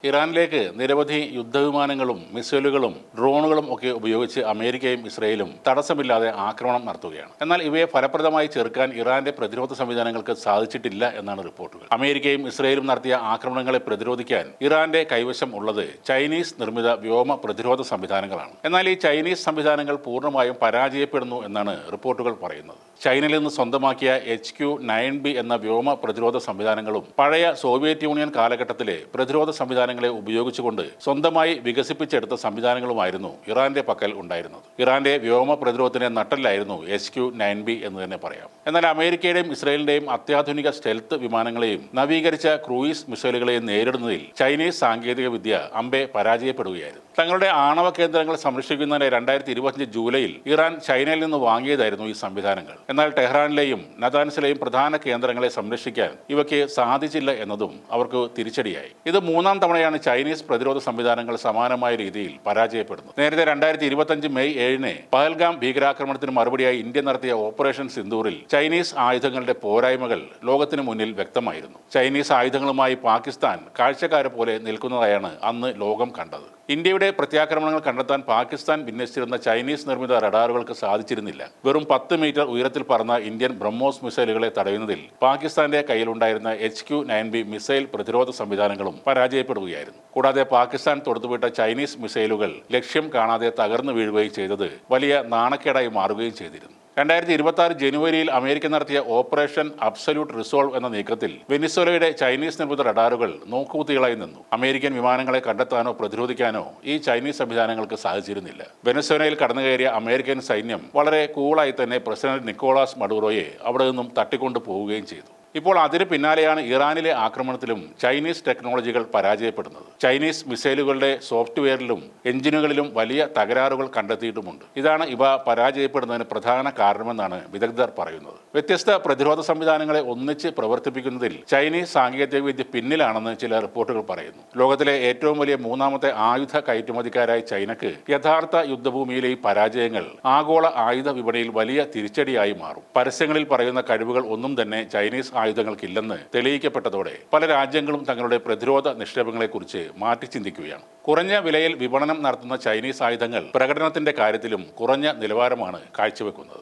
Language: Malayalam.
ഇറാനിലേക്ക് നിരവധി യുദ്ധവിമാനങ്ങളും മിസൈലുകളും ഡ്രോണുകളും ഒക്കെ ഉപയോഗിച്ച് അമേരിക്കയും ഇസ്രയേലും തടസ്സമില്ലാതെ ആക്രമണം നടത്തുകയാണ്. എന്നാൽ ഇവയെ ഫലപ്രദമായി ചെറുക്കാൻ ഇറാന്റെ പ്രതിരോധ സംവിധാനങ്ങൾക്ക് സാധിച്ചിട്ടില്ല എന്നാണ് റിപ്പോർട്ടുകൾ. അമേരിക്കയും ഇസ്രയേലും നടത്തിയ ആക്രമണങ്ങളെ പ്രതിരോധിക്കാൻ ഇറാന്റെ കൈവശം ഉള്ളത് ചൈനീസ് നിർമ്മിത വ്യോമ പ്രതിരോധ സംവിധാനങ്ങളാണ്. എന്നാൽ ഈ ചൈനീസ് സംവിധാനങ്ങൾ പൂർണ്ണമായും പരാജയപ്പെടുന്നു എന്നാണ് റിപ്പോർട്ടുകൾ പറയുന്നത്. ചൈനയിൽ നിന്ന് സ്വന്തമാക്കിയ HQ-9B എന്ന വ്യോമ പ്രതിരോധ സംവിധാനങ്ങളും പഴയ സോവിയറ്റ് യൂണിയൻ കാലഘട്ടത്തിലെ പ്രതിരോധ സംവിധാനങ്ങളെ ഉപയോഗിച്ചുകൊണ്ട് സ്വന്തമായി വികസിപ്പിച്ചെടുത്ത സംവിധാനങ്ങളുമായിരുന്നു ഇറാന്റെ പക്കൽ ഉണ്ടായിരുന്നത്. ഇറാന്റെ വ്യോമ പ്രതിരോധത്തിന്റെ നട്ടെല്ലായിരുന്നു HQ-9B എന്ന് തന്നെ പറയാം. എന്നാൽ അമേരിക്കയുടെയും ഇസ്രയേലിന്റെയും അത്യാധുനിക സ്റ്റെൽത്ത് വിമാനങ്ങളെയും നവീകരിച്ച ക്രൂയിസ് മിസൈലുകളെയും നേരിടുന്നതിൽ ചൈനീസ് സാങ്കേതിക വിദ്യ അമ്പെ പരാജയപ്പെടുകയായിരുന്നു. തങ്ങളുടെ ആണവ കേന്ദ്രങ്ങൾ സംരക്ഷിക്കുന്നതിന് 2025 ജൂലൈയിൽ ഇറാൻ ചൈനയിൽ നിന്ന് വാങ്ങിയതായിരുന്നു ഈ സംവിധാനങ്ങൾ. എന്നാൽ ടെഹ്റാനിലെയും നതാൻസിലെയും പ്രധാന കേന്ദ്രങ്ങളെ സംരക്ഷിക്കാൻ ഇവയ്ക്ക് സാധിച്ചില്ല എന്നതും അവർക്ക് തിരിച്ചടിയായി. ഇത് മൂന്നാം തവണയാണ് ചൈനീസ് പ്രതിരോധ സംവിധാനങ്ങൾ സമാനമായ രീതിയിൽ പരാജയപ്പെടുന്നത്. നേരത്തെ 2025 മെയ് 7-ന് പഹൽഗാം ഭീകരാക്രമണത്തിന് മറുപടിയായി ഇന്ത്യ നടത്തിയ ഓപ്പറേഷൻ സിന്ദൂറിൽ ചൈനീസ് ആയുധങ്ങളുടെ പോരായ്മകൾ ലോകത്തിന് മുന്നിൽ വ്യക്തമായിരുന്നു. ചൈനീസ് ആയുധങ്ങളുമായി പാകിസ്ഥാൻ കാഴ്ചക്കാരെ പോലെ നിൽക്കുന്നതായാണ് അന്ന് ലോകം കണ്ടത്. ഇന്ത്യയുടെ പ്രത്യാക്രമണങ്ങൾ കണ്ടെത്താൻ പാകിസ്ഥാൻ വിന്യസിച്ചിരുന്ന ചൈനീസ് നിർമ്മിത റഡാറുകൾക്ക് സാധിച്ചിരുന്നില്ല. വെറും 10 മീറ്റർ ഉയരത്തിൽ പറന്ന ഇന്ത്യൻ ബ്രഹ്മോസ് മിസൈലുകളെ തടയുന്നതിൽ പാകിസ്ഥാന്റെ കയ്യിലുണ്ടായിരുന്ന HQ-9B മിസൈൽ പ്രതിരോധ സംവിധാനങ്ങളും പരാജയപ്പെടുകയായിരുന്നു. കൂടാതെ പാകിസ്ഥാൻ തൊടുത്തുവിട്ട ചൈനീസ് മിസൈലുകൾ ലക്ഷ്യം കാണാതെ തകർന്നു വീഴുകയും ചെയ്തത് വലിയ നാണക്കേടായി മാറുകയും ചെയ്തിരുന്നു. 2026 ജനുവരിയിൽ അമേരിക്ക നടത്തിയ ഓപ്പറേഷൻ അബ്സല്യൂട്ട് റിസോൾവ് എന്ന നീക്കത്തിൽ വെനിസ്വേലയുടെ ചൈനീസ് നിർമ്മിത റഡാറുകൾ നോക്കുകുത്തികളായി നിന്നു. അമേരിക്കൻ വിമാനങ്ങളെ കണ്ടെത്താനോ പ്രതിരോധിക്കാനോ ഈ ചൈനീസ് സംവിധാനങ്ങൾക്ക് സാധിച്ചിരുന്നില്ല. വെനസ്വേലയിൽ കടന്നുകയറിയ അമേരിക്കൻ സൈന്യം വളരെ കൂളായി തന്നെ പ്രസിഡന്റ് നിക്കോളാസ് മഡൂറോയെ അവിടെ നിന്നും തട്ടിക്കൊണ്ടു പോവുകയും ചെയ്തു. ഇപ്പോൾ അതിന് പിന്നാലെയാണ് ഇറാനിലെ ആക്രമണത്തിലും ചൈനീസ് ടെക്നോളജികൾ പരാജയപ്പെടുന്നത്. ചൈനീസ് മിസൈലുകളുടെ സോഫ്റ്റ്വെയറിലും എഞ്ചിനുകളിലും വലിയ തകരാറുകൾ കണ്ടെത്തിയിട്ടുമുണ്ട്. ഇതാണ് ഇവ പരാജയപ്പെടുന്നതിന് പ്രധാന കാരണമെന്നാണ് വിദഗ്ധർ പറയുന്നത്. വ്യത്യസ്ത പ്രതിരോധ സംവിധാനങ്ങളെ ഒന്നിച്ച് പ്രവർത്തിപ്പിക്കുന്നതിൽ ചൈനീസ് സാങ്കേതികവിദ്യ പിന്നിലാണെന്ന് ചില റിപ്പോർട്ടുകൾ പറയുന്നു. ലോകത്തിലെ ഏറ്റവും വലിയ മൂന്നാമത്തെ ആയുധ കയറ്റുമതിക്കാരായ ചൈനക്ക് യഥാർത്ഥ യുദ്ധഭൂമിയിലെ ഈ പരാജയങ്ങൾ ആഗോള ആയുധ വിപണിയിൽ വലിയ തിരിച്ചടിയായി മാറും. പരസ്യങ്ങളിൽ പറയുന്ന കഴിവുകൾ ഒന്നും തന്നെ ചൈനീസ് ആയുധങ്ങൾക്കില്ലെന്ന് തെളിയിക്കപ്പെട്ടതോടെ പല രാജ്യങ്ങളും തങ്ങളുടെ പ്രതിരോധ നിക്ഷേപങ്ങളെക്കുറിച്ച് മാറ്റി ചിന്തിക്കുകയാണ്. കുറഞ്ഞ വിലയിൽ വിപണനം നടത്തുന്ന ചൈനീസ് ആയുധങ്ങൾ പ്രകടനത്തിന്റെ കാര്യത്തിലും കുറഞ്ഞ നിലവാരമാണ് കാഴ്ചവെക്കുന്നത്.